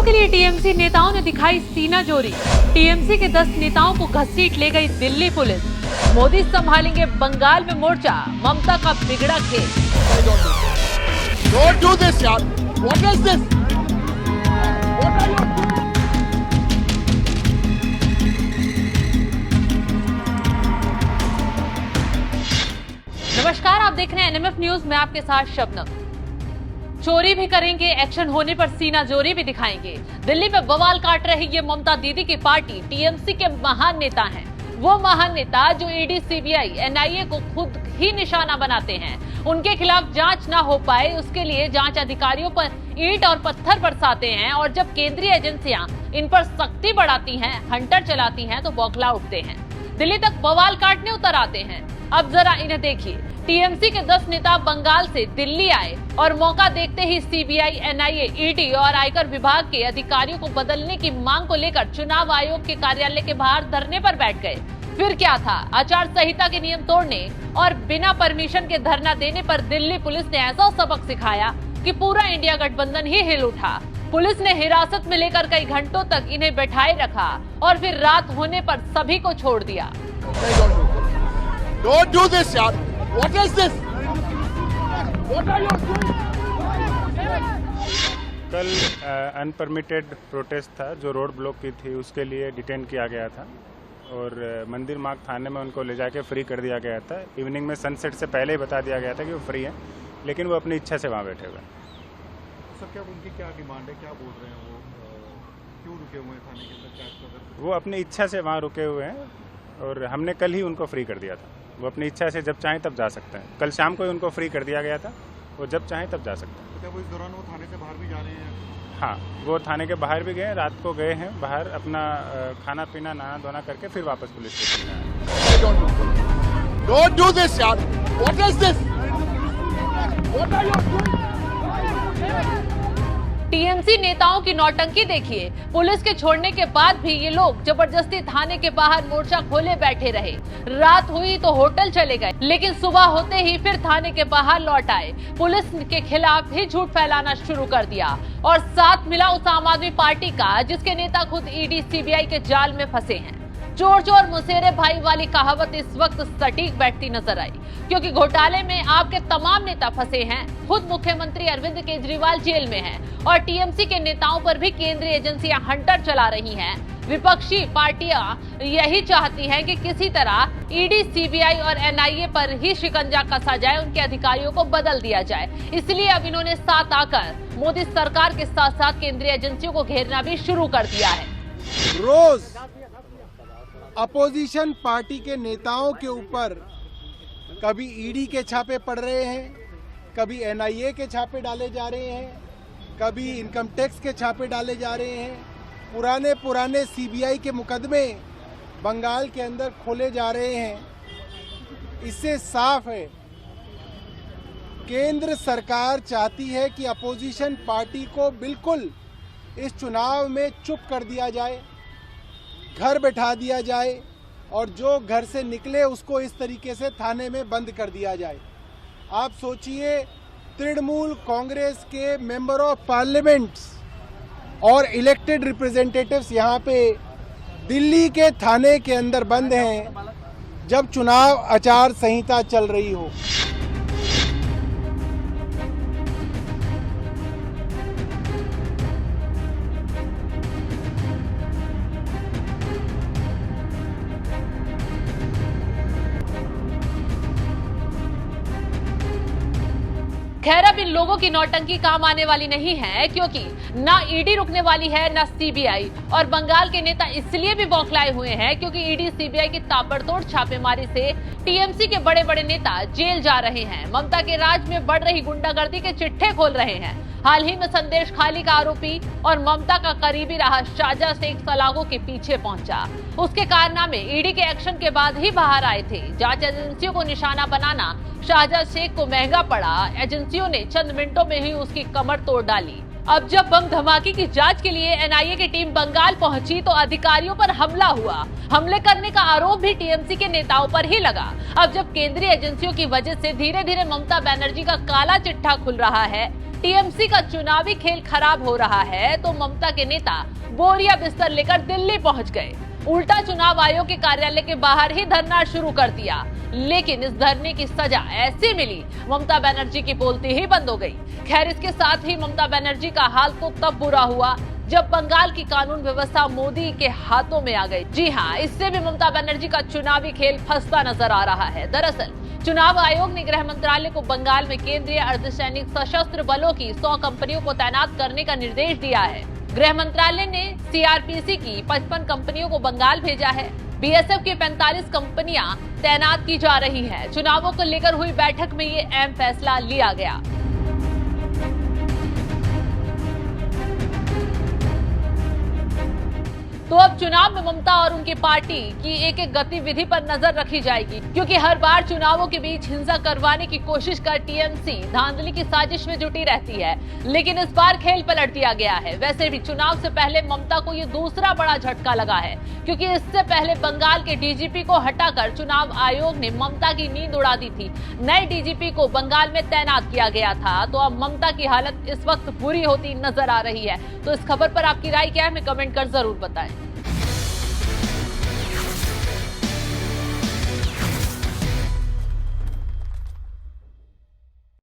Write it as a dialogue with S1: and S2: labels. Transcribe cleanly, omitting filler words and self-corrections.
S1: के लिए टीएमसी नेताओं ने दिखाई सीना जोरी। टीएमसी के 10 नेताओं को घसीट ले गई दिल्ली पुलिस। मोदी संभालेंगे बंगाल में मोर्चा, ममता का बिगड़ा खेल।
S2: Don't do this, yaar. What is this? What are you doing?
S1: नमस्कार, आप देख रहे हैं एनएमएफ न्यूज में आपके साथ शबनम। चोरी भी करेंगे, एक्शन होने पर सीना जोरी भी दिखाएंगे। दिल्ली में बवाल काट रही ये ममता दीदी की पार्टी टीएमसी के महान नेता हैं। वो महान नेता जो ईडी, सीबीआई, एनआईए को खुद ही निशाना बनाते हैं। उनके खिलाफ जांच ना हो पाए, उसके लिए जांच अधिकारियों पर ईंट और पत्थर बरसाते हैं, और जब केंद्रीय एजेंसियां इन पर सख्ती बढ़ाती हैं, हंटर चलाती हैं, तो बौखला उठते हैं। दिल्ली तक बवाल काटने उतर आते हैं। अब जरा इन्हें देखिए। टीएमसी के 10 नेता बंगाल से दिल्ली आए और मौका देखते ही सीबीआई, एनआईए, ईडी और आयकर विभाग के अधिकारियों को बदलने की मांग को लेकर चुनाव आयोग के कार्यालय के बाहर धरने पर बैठ गए। फिर क्या था, आचार संहिता के नियम तोड़ने और बिना परमिशन के धरना देने पर दिल्ली पुलिस ने ऐसा सबक सिखाया कि पूरा इंडिया गठबंधन ही हिल उठा। पुलिस ने हिरासत में लेकर कई घंटों तक इन्हें बैठाए रखा और फिर रात होने पर सभी को छोड़ दिया।
S2: Don't do this, yaar. What is this? What are you doing?
S3: कल अनपरमिटेड प्रोटेस्ट था जो रोड ब्लॉक की थी, उसके लिए डिटेन किया गया था और मंदिर मार्ग थाने में उनको ले जाके फ्री कर दिया गया था। इवनिंग में सनसेट से पहले ही बता दिया गया था कि वो फ्री है, लेकिन वो अपनी इच्छा से वहाँ बैठे हुए हैं।
S4: सर, क्या उनकी क्या डिमांड है, क्या बोल रहे हैं वो, क्यों रुके हुए हैं थाने के अंदर?
S3: वो अपनी इच्छा से वहाँ रुके हुए हैं और हमने कल ही उनको फ्री कर दिया था। वो अपनी इच्छा से जब चाहें तब जा सकते हैं। कल शाम को ही उनको फ्री कर दिया गया था, वो जब चाहें तब जा सकते हैं।
S4: तो क्या वो इस दौरान वो थाने से बाहर भी जा रहे हैं?
S3: हाँ, वो थाने के बाहर भी गए, रात को गए हैं बाहर, अपना खाना पीना, नहाना धोना करके फिर वापस पुलिस स्टेशन में आए।
S2: Don't do this, yaar. What is this? What are you doing?
S1: TMC नेताओं की नौटंकी देखिए। पुलिस के छोड़ने के बाद भी ये लोग जबरदस्ती थाने के बाहर मोर्चा खोले बैठे रहे। रात हुई तो होटल चले गए, लेकिन सुबह होते ही फिर थाने के बाहर लौट आए। पुलिस के खिलाफ ही झूठ फैलाना शुरू कर दिया और साथ मिला उस आम आदमी पार्टी का जिसके नेता खुद ईडी, सीबीआई के जाल में फंसे हैं। चोर चोर मुसेरे भाई वाली कहावत इस वक्त सटीक बैठती नजर आई, क्योंकि घोटाले में आपके तमाम नेता फंसे हैं। खुद मुख्यमंत्री अरविंद केजरीवाल जेल में हैं और टीएमसी के नेताओं पर भी केंद्रीय एजेंसियां हंटर चला रही हैं। विपक्षी पार्टियां यही चाहती हैं कि किसी तरह ईडी, सीबीआई और एनआईए पर ही शिकंजा कसा जाए, उनके अधिकारियों को बदल दिया जाए। इसलिए अब इन्होंने साथ आकर मोदी सरकार के साथ साथ केंद्रीय एजेंसियों को घेरना भी शुरू कर दिया है।
S5: रोज अपोजिशन पार्टी के नेताओं के ऊपर कभी ईडी के छापे पड़ रहे हैं, कभी एनआईए के छापे डाले जा रहे हैं, कभी इनकम टैक्स के छापे डाले जा रहे हैं, पुराने सीबीआई के मुकदमे बंगाल के अंदर खोले जा रहे हैं। इससे साफ है, केंद्र सरकार चाहती है कि अपोजिशन पार्टी को बिल्कुल इस चुनाव में चुप कर दिया जाए, घर बैठा दिया जाए और जो घर से निकले उसको इस तरीके से थाने में बंद कर दिया जाए। आप सोचिए, तृणमूल कांग्रेस के मेंबर ऑफ पार्लियामेंट्स और इलेक्टेड रिप्रेजेंटेटिव्स यहाँ पे दिल्ली के थाने के अंदर बंद हैं जब चुनाव आचार संहिता चल रही हो।
S1: खैर, अब इन लोगों की नौटंकी काम आने वाली नहीं है, क्योंकि ना ईडी रुकने वाली है ना सीबीआई, और बंगाल के नेता इसलिए भी बौखलाए हुए हैं क्योंकि ईडी, सीबीआई की ताबड़तोड़ छापेमारी से टीएमसी के बड़े बड़े नेता जेल जा रहे हैं। ममता के राज में बढ़ रही गुंडागर्दी के चिट्ठे खोल रहे हैं। हाल ही में संदेश खाली का आरोपी और ममता का करीबी रहा शाहजहां शेख सलाखों के पीछे पहुंचा। उसके कारनामे ईडी के एक्शन के बाद ही बाहर आए थे। जांच एजेंसियों को निशाना बनाना शाहजहां शेख को महंगा पड़ा। एजेंसियों ने चंद मिनटों में ही उसकी कमर तोड़ डाली। अब जब बम धमाके की जांच के लिए एनआईए की टीम बंगाल पहुंची तो अधिकारियों पर हमला हुआ। हमले करने का आरोप भी टीएमसी के नेताओं पर ही लगा। अब जब केंद्रीय एजेंसियों की वजह से धीरे धीरे ममता बनर्जी का काला चिट्ठा खुल रहा है, टीएमसी का चुनावी खेल खराब हो रहा है, तो ममता के नेता बोरिया बिस्तर लेकर दिल्ली पहुंच गए। उल्टा चुनाव आयोग के कार्यालय के बाहर ही धरना शुरू कर दिया, लेकिन इस धरने की सजा ऐसी मिली, ममता बनर्जी की बोलती ही बंद हो गई। खैर, इसके साथ ही ममता बनर्जी का हाल तो तब बुरा हुआ जब बंगाल की कानून व्यवस्था मोदी के हाथों में आ गई। जी हां, इससे भी ममता बनर्जी का चुनावी खेल फंसता नजर आ रहा है। दरअसल चुनाव आयोग ने गृह मंत्रालय को बंगाल में केंद्रीय अर्धसैनिक सशस्त्र बलों की 100 कंपनियों को तैनात करने का निर्देश दिया है। गृह मंत्रालय ने सीआरपीसी की 55 कंपनियों को बंगाल भेजा है। बीएसएफ की 45 कंपनियां तैनात की जा रही हैं। चुनावों को लेकर हुई बैठक में ये अहम फैसला लिया गया। तो अब चुनाव में ममता और उनकी पार्टी की एक एक गतिविधि पर नजर रखी जाएगी, क्योंकि हर बार चुनावों के बीच हिंसा करवाने की कोशिश कर टीएमसी धांधली की साजिश में जुटी रहती है, लेकिन इस बार खेल पलट दिया गया है। वैसे भी चुनाव से पहले ममता को ये दूसरा बड़ा झटका लगा है, क्योंकि इससे पहले बंगाल के डीजीपी को हटाकर चुनाव आयोग ने ममता की नींद उड़ा दी थी। नए डीजीपी को बंगाल में तैनात किया गया था, तो अब ममता की हालत इस वक्त बुरी होती नजर आ रही है। तो इस खबर पर आपकी राय क्या है, हमें कमेंट कर जरूर बताएं।